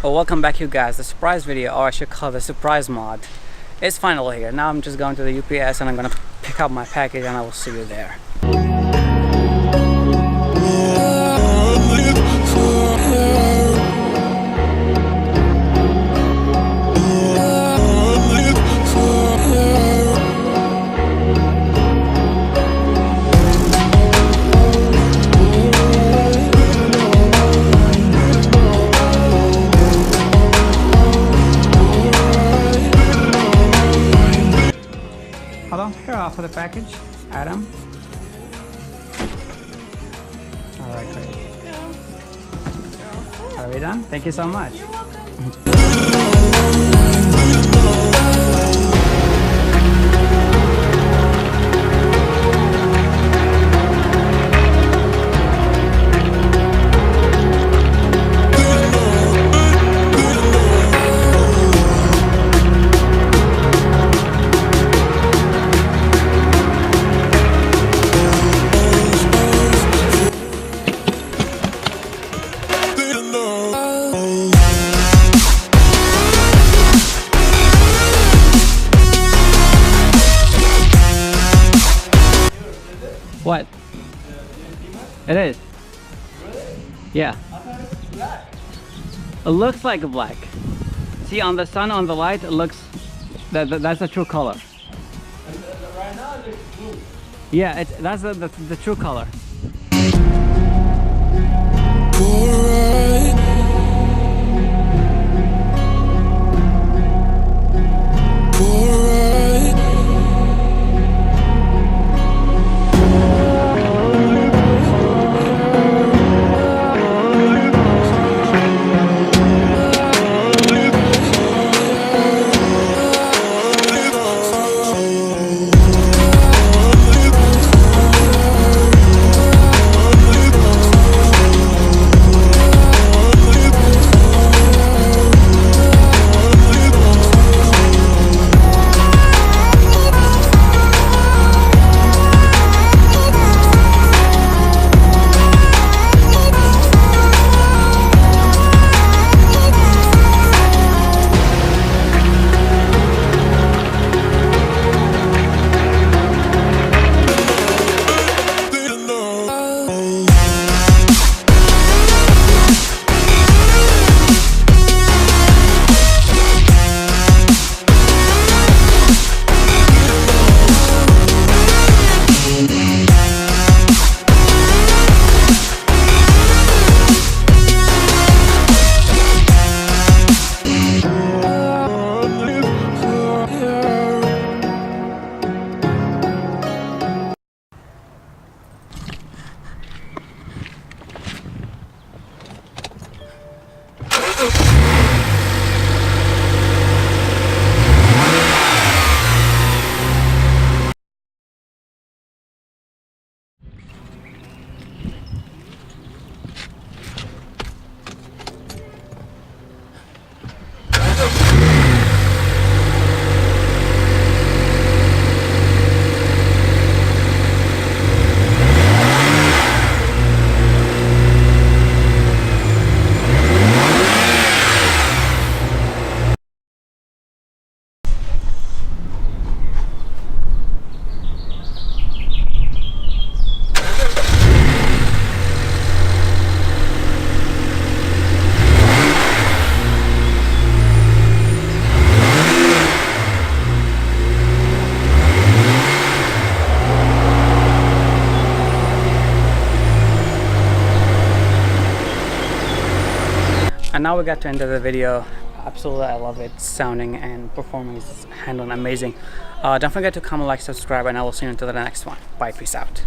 Well, welcome back you guys. The surprise video, or I should call it the surprise mod, is finally here. Now I'm just going to the UPS and I'm gonna pick up my package and I will see you there. Hello, here for the package, Adam. All right, great. Are we done? Thank you so much. You're welcome. What? It is. Really? Yeah. I thought it was black. It looks like black. See, on the sun, on the light, it looks that's the true color. Right now it looks blue. Yeah, that's the true color. And now we got to end of the video. Absolutely, I love it. Sounding and performance, handling amazing. Don't forget to comment, like, subscribe, and I will see you until the next one. Bye, peace out.